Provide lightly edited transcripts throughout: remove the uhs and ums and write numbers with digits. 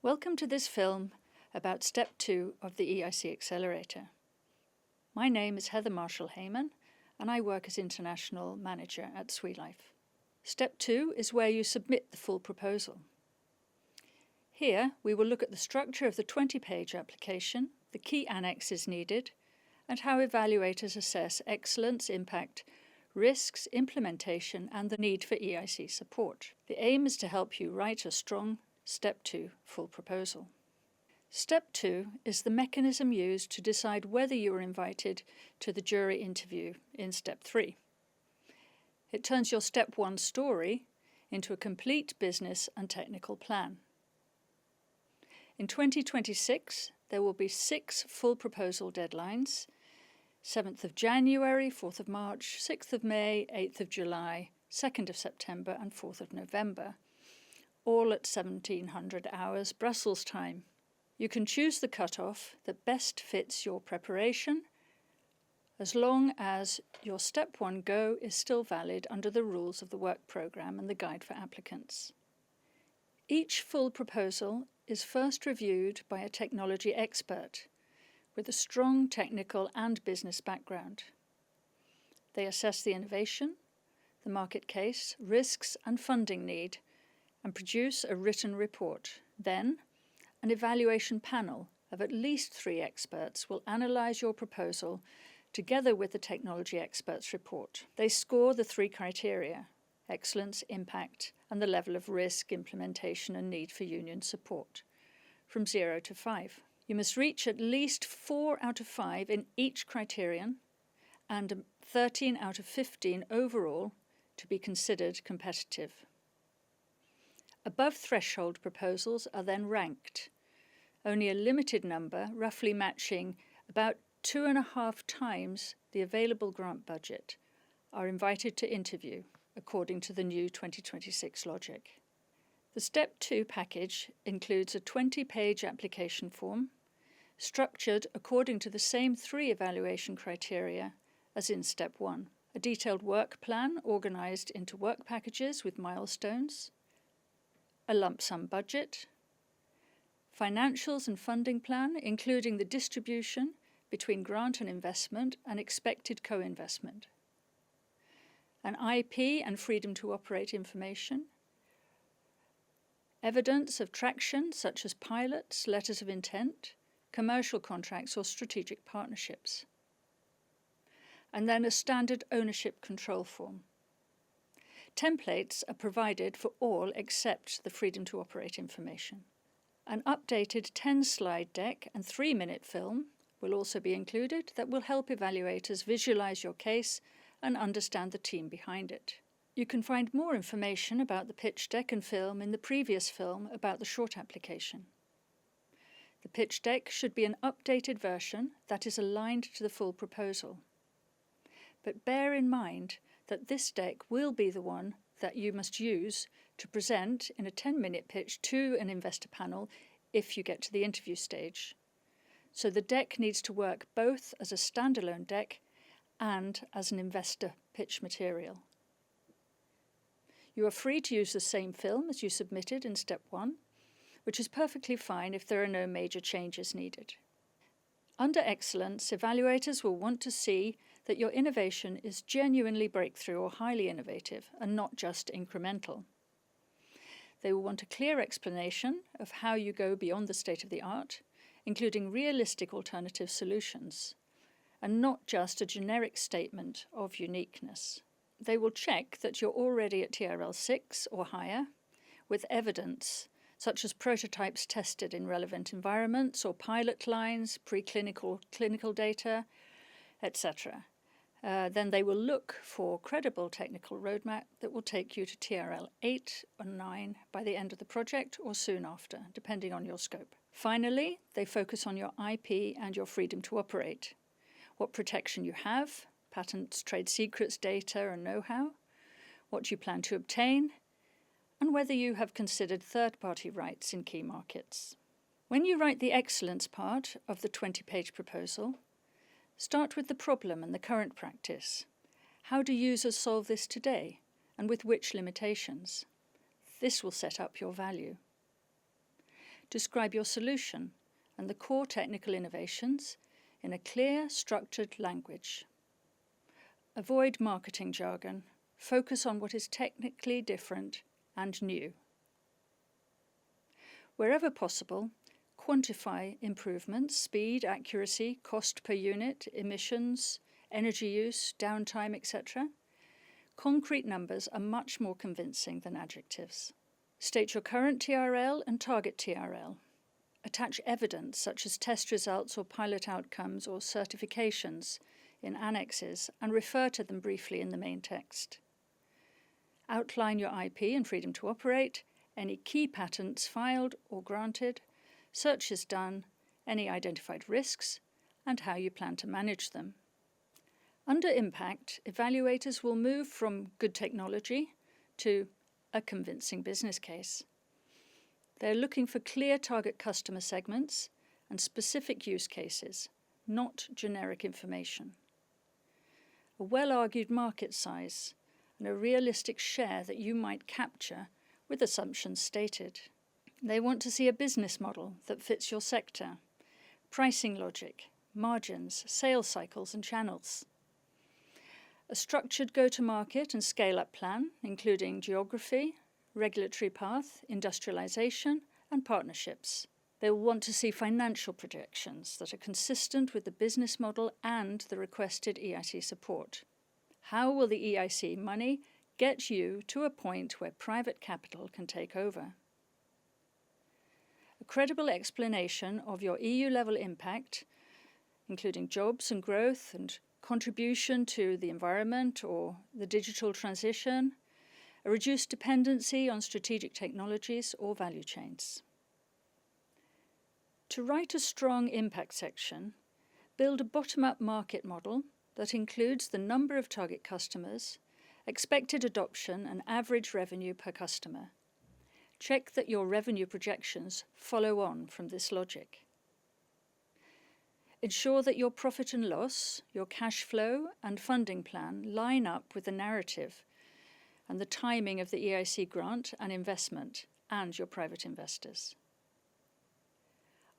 Welcome to this film about Step 2 of the EIC Accelerator. My name is Heather Marshall-heyman and I work as International Manager at Swelife. Step 2 is where you submit the full proposal. Here we will look at the structure of the 20-page application, the key annexes needed, and how evaluators assess excellence, impact, risks, implementation, and the need for EIC support. The aim is to help you write a strong Step 2 full proposal. Step 2 is the mechanism used to decide whether you are invited to the jury interview in Step 3. It turns your Step 1 story into a complete business and technical plan. In 2026, there will be 6 full proposal deadlines: 7th of January, 4th of March, 6th of May, 8th of July, 2nd of September and 4th of November, all at 1700 hours Brussels time. You can choose the cutoff that best fits your preparation, as long as your Step 1 Go is still valid under the rules of the work programme and the guide for applicants. Each full proposal is first reviewed by a technology expert with a strong technical and business background. They assess the innovation, the market case, risks and funding need, and produce a written report. Then, an evaluation panel of at least 3 experts will analyse your proposal together with the technology expert's report. They score the 3 criteria: excellence, impact, and the level of risk, implementation and need for union support, from 0 to 5. You must reach at least 4 out of 5 in each criterion and 13 out of 15 overall to be considered competitive. Above threshold proposals are then ranked. Only a limited number, roughly matching about 2.5 times the available grant budget, are invited to interview, according to the new 2026 logic. The Step 2 package includes a 20-page application form, structured according to the same 3 evaluation criteria as in Step 1. A detailed work plan organised into work packages with milestones, a lump sum budget, financials and funding plan including the distribution between grant and investment and expected co-investment, an IP and freedom to operate information, evidence of traction such as pilots, letters of intent, commercial contracts or strategic partnerships, and then a standard ownership control form. Templates are provided for all except the freedom to operate information. An updated 10-slide deck and 3-minute film will also be included that will help evaluators visualize your case and understand the team behind it. You can find more information about the pitch deck and film in the previous film about the short application. The pitch deck should be an updated version that is aligned to the full proposal. But bear in mind that this deck will be the one that you must use to present in a 10-minute pitch to an investor panel if you get to the interview stage. So the deck needs to work both as a standalone deck and as an investor pitch material. You are free to use the same film as you submitted in Step 1, which is perfectly fine if there are no major changes needed. Under excellence, evaluators will want to see that your innovation is genuinely breakthrough or highly innovative and not just incremental. They will want a clear explanation of how you go beyond the state of the art, including realistic alternative solutions, and not just a generic statement of uniqueness. They will check that you're already at TRL 6 or higher, with evidence such as prototypes tested in relevant environments or pilot lines, preclinical, clinical data, etc. Then they will look for credible technical roadmap that will take you to TRL 8 or 9 by the end of the project or soon after, depending on your scope. Finally, they focus on your IP and your freedom to operate, what protection you have, patents, trade secrets, data and know-how, what you plan to obtain, and whether you have considered third-party rights in key markets. When you write the excellence part of the 20-page proposal, start with the problem and the current practice. How do users solve this today, and with which limitations? This will set up your value. Describe your solution and the core technical innovations in a clear, structured language. Avoid marketing jargon. Focus on what is technically different and new. Wherever possible, quantify improvements, speed, accuracy, cost per unit, emissions, energy use, downtime, etc. Concrete numbers are much more convincing than adjectives. State your current TRL and target TRL. Attach evidence such as test results or pilot outcomes or certifications in annexes and refer to them briefly in the main text. Outline your IP and freedom to operate, any key patents filed or granted, searches done, any identified risks, and how you plan to manage them. Under impact, evaluators will move from good technology to a convincing business case. They're looking for clear target customer segments and specific use cases, not generic information. A well-argued market size and a realistic share that you might capture with assumptions stated. They want to see a business model that fits your sector, pricing logic, margins, sales cycles and channels. A structured go-to-market and scale-up plan, including geography, regulatory path, industrialization, and partnerships. They will want to see financial projections that are consistent with the business model and the requested EIC support. How will the EIC money get you to a point where private capital can take over? A credible explanation of your EU-level impact, including jobs and growth and contribution to the environment or the digital transition, a reduced dependency on strategic technologies or value chains. To write a strong impact section, build a bottom-up market model that includes the number of target customers, expected adoption and average revenue per customer. Check that your revenue projections follow on from this logic. Ensure that your profit and loss, your cash flow and funding plan line up with the narrative and the timing of the EIC grant and investment and your private investors.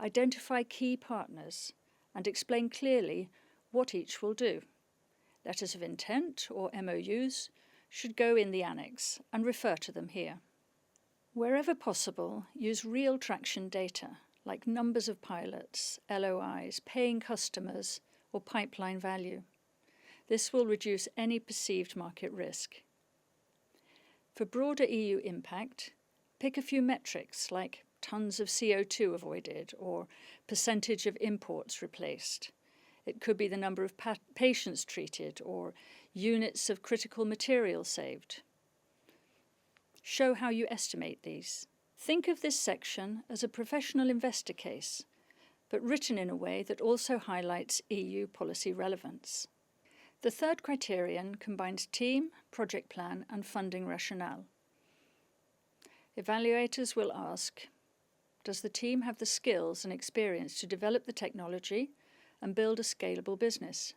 Identify key partners and explain clearly what each will do. Letters of intent or MOUs should go in the annex and refer to them here. Wherever possible, use real traction data like numbers of pilots, LOIs, paying customers, or pipeline value. This will reduce any perceived market risk. For broader EU impact, pick a few metrics like tons of CO2 avoided or percentage of imports replaced. It could be the number of patients treated or units of critical material saved. Show how you estimate these. Think of this section as a professional investor case, but written in a way that also highlights EU policy relevance. The third criterion combines team, project plan, and funding rationale. Evaluators will ask, does the team have the skills and experience to develop the technology and build a scalable business?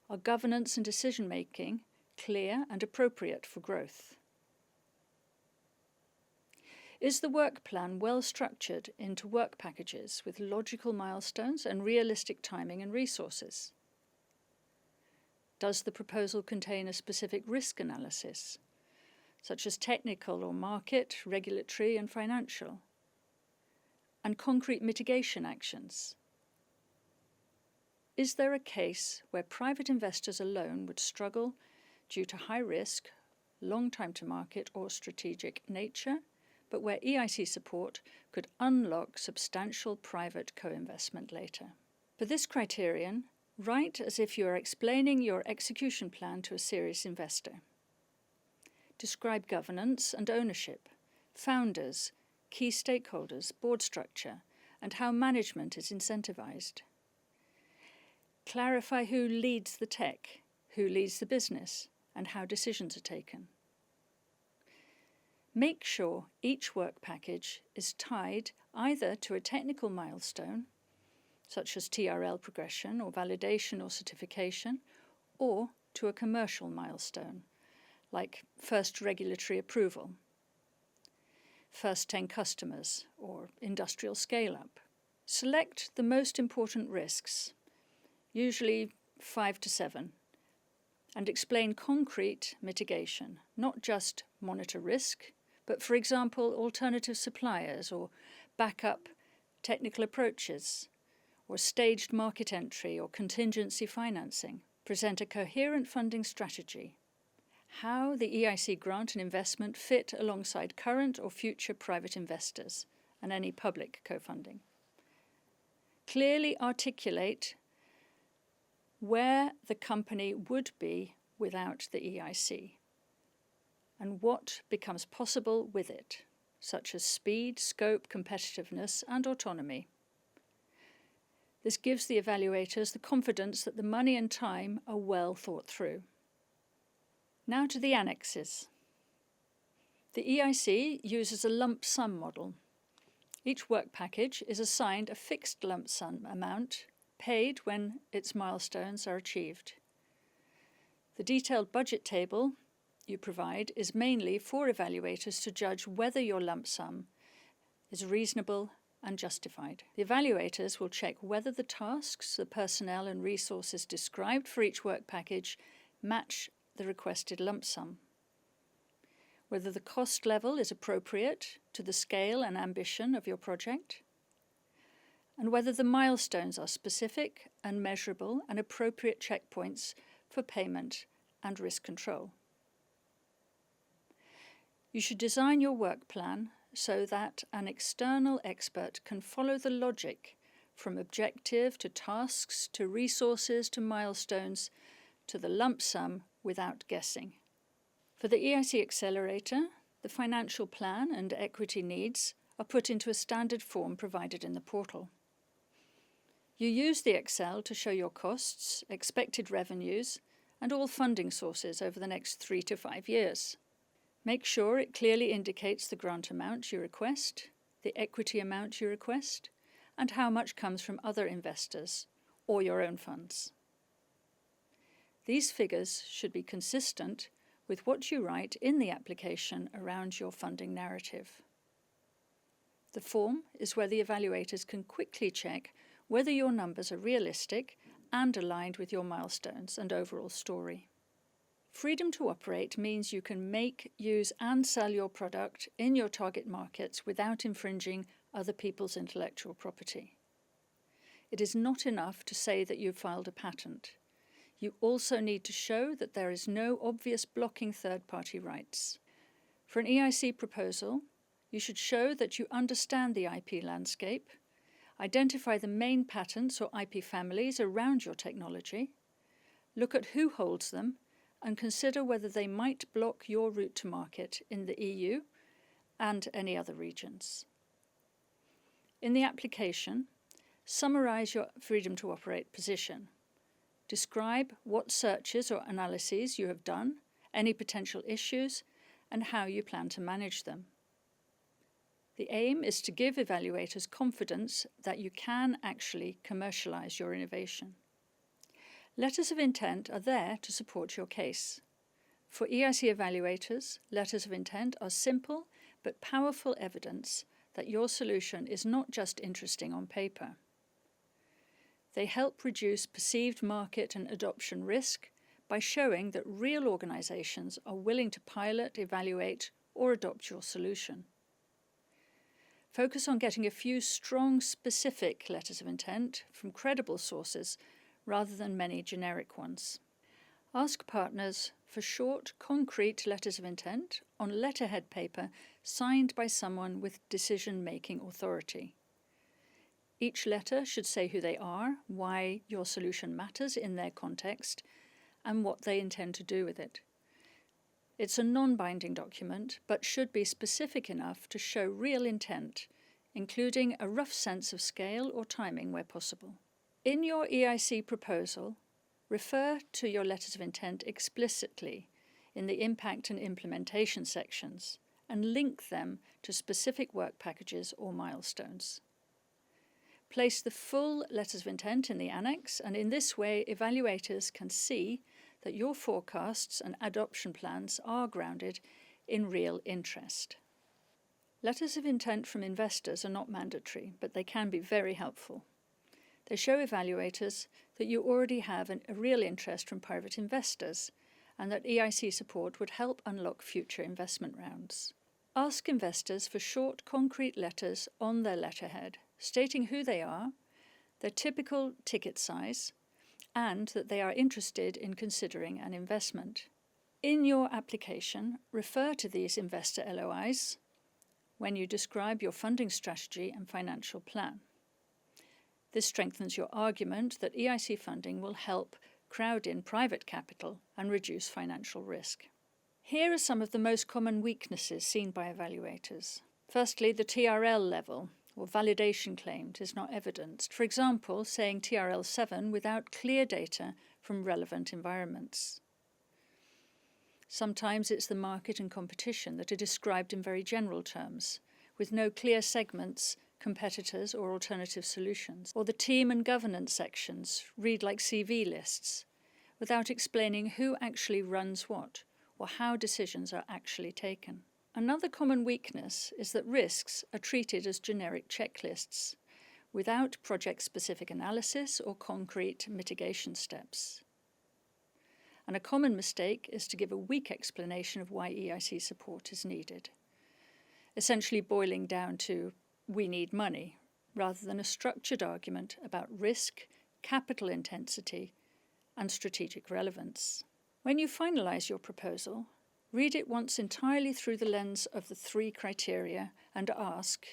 Are governance and decision-making clear and appropriate for growth? Is the work plan well structured into work packages with logical milestones and realistic timing and resources? Does the proposal contain a specific risk analysis, such as technical or market, regulatory and financial, and concrete mitigation actions? Is there a case where private investors alone would struggle due to high risk, long time to market or strategic nature, but where EIC support could unlock substantial private co-investment later? For this criterion, write as if you are explaining your execution plan to a serious investor. Describe governance and ownership, founders, key stakeholders, board structure, and how management is incentivized. Clarify who leads the tech, who leads the business, and how decisions are taken. Make sure each work package is tied either to a technical milestone, such as TRL progression or validation or certification, or to a commercial milestone, like first regulatory approval. first 10 customers or industrial scale-up. Select the most important risks, usually 5 to 7, and explain concrete mitigation, not just monitor risk, but for example, alternative suppliers or backup technical approaches, or staged market entry or contingency financing. Present a coherent funding strategy. How the EIC grant and investment fit alongside current or future private investors and any public co-funding. Clearly articulate where the company would be without the EIC and what becomes possible with it, such as speed, scope, competitiveness, and autonomy. This gives the evaluators the confidence that the money and time are well thought through. Now to the annexes. The EIC uses a lump sum model. Each work package is assigned a fixed lump sum amount paid when its milestones are achieved. The detailed budget table you provide is mainly for evaluators to judge whether your lump sum is reasonable and justified. The evaluators will check whether the tasks, the personnel and resources described for each work package match the requested lump sum, whether the cost level is appropriate to the scale and ambition of your project, and whether the milestones are specific and measurable and appropriate checkpoints for payment and risk control. You should design your work plan so that an external expert can follow the logic from objective to tasks to resources to milestones to the lump sum without guessing. For the EIC Accelerator, the financial plan and equity needs are put into a standard form provided in the portal. You use the Excel to show your costs, expected revenues, and all funding sources over the next 3 to 5 years. Make sure it clearly indicates the grant amount you request, the equity amount you request, and how much comes from other investors or your own funds. These figures should be consistent with what you write in the application around your funding narrative. The form is where the evaluators can quickly check whether your numbers are realistic and aligned with your milestones and overall story. Freedom to operate means you can make, use and sell your product in your target markets without infringing other people's intellectual property. It is not enough to say that you've filed a patent. You also need to show that there is no obvious blocking third-party rights. For an EIC proposal, you should show that you understand the IP landscape, identify the main patents or IP families around your technology, look at who holds them, and consider whether they might block your route to market in the EU and any other regions. In the application, summarize your freedom to operate position. Describe what searches or analyses you have done, any potential issues, and how you plan to manage them. The aim is to give evaluators confidence that you can actually commercialize your innovation. Letters of intent are there to support your case. For EIC evaluators, letters of intent are simple but powerful evidence that your solution is not just interesting on paper. They help reduce perceived market and adoption risk by showing that real organizations are willing to pilot, evaluate, or adopt your solution. Focus on getting a few strong, specific letters of intent from credible sources rather than many generic ones. Ask partners for short, concrete letters of intent on letterhead paper signed by someone with decision-making authority. Each letter should say who they are, why your solution matters in their context, and what they intend to do with it. It's a non-binding document, but should be specific enough to show real intent, including a rough sense of scale or timing where possible. In your EIC proposal, refer to your letters of intent explicitly in the impact and implementation sections and link them to specific work packages or milestones. Place the full letters of intent in the annex, and in this way evaluators can see that your forecasts and adoption plans are grounded in real interest. Letters of intent from investors are not mandatory, but they can be very helpful. They show evaluators that you already have a real interest from private investors and that EIC support would help unlock future investment rounds. Ask investors for short, concrete letters on their letterhead, stating who they are, their typical ticket size, and that they are interested in considering an investment. In your application, refer to these investor LOIs when you describe your funding strategy and financial plan. This strengthens your argument that EIC funding will help crowd in private capital and reduce financial risk. Here are some of the most common weaknesses seen by evaluators. Firstly, the TRL level, or validation claimed, is not evidenced. For example, saying TRL 7 without clear data from relevant environments. Sometimes it's the market and competition that are described in very general terms, with no clear segments, competitors or alternative solutions. Or the team and governance sections read like CV lists, without explaining who actually runs what, or how decisions are actually taken. Another common weakness is that risks are treated as generic checklists, without project-specific analysis or concrete mitigation steps. And a common mistake is to give a weak explanation of why EIC support is needed, essentially boiling down to "we need money," rather than a structured argument about risk, capital intensity, and strategic relevance. When you finalise your proposal, read it once entirely through the lens of the 3 criteria and ask,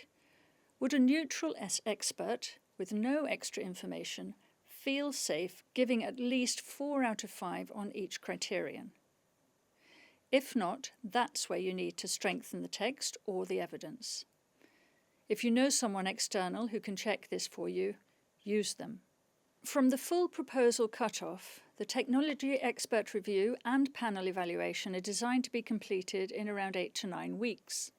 would a neutral expert with no extra information feel safe giving at least 4 out of 5 on each criterion? If not, that's where you need to strengthen the text or the evidence. If you know someone external who can check this for you, use them. From the full proposal cut-off, the technology expert review and panel evaluation are designed to be completed in around 8 to 9 weeks.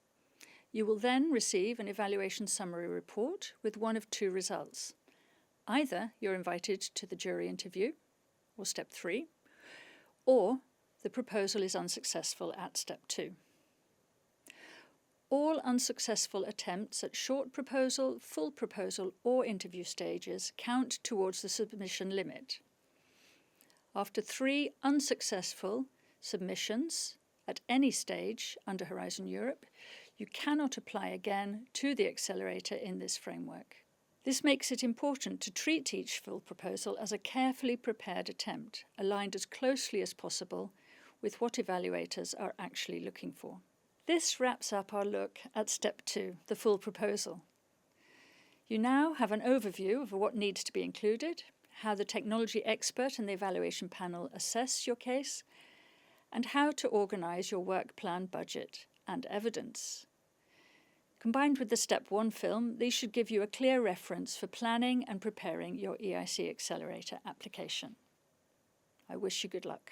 You will then receive an evaluation summary report with one of 2 results. Either you're invited to the jury interview, or step 3, or the proposal is unsuccessful at step 2. All unsuccessful attempts at short proposal, full proposal, or interview stages count towards the submission limit. After 3 unsuccessful submissions at any stage under Horizon Europe, you cannot apply again to the Accelerator in this framework. This makes it important to treat each full proposal as a carefully prepared attempt, aligned as closely as possible with what evaluators are actually looking for. This wraps up our look at Step 2, the full proposal. You now have an overview of what needs to be included, how the technology expert and the evaluation panel assess your case, and how to organise your work plan, budget, and evidence. Combined with the Step 1 film, these should give you a clear reference for planning and preparing your EIC Accelerator application. I wish you good luck.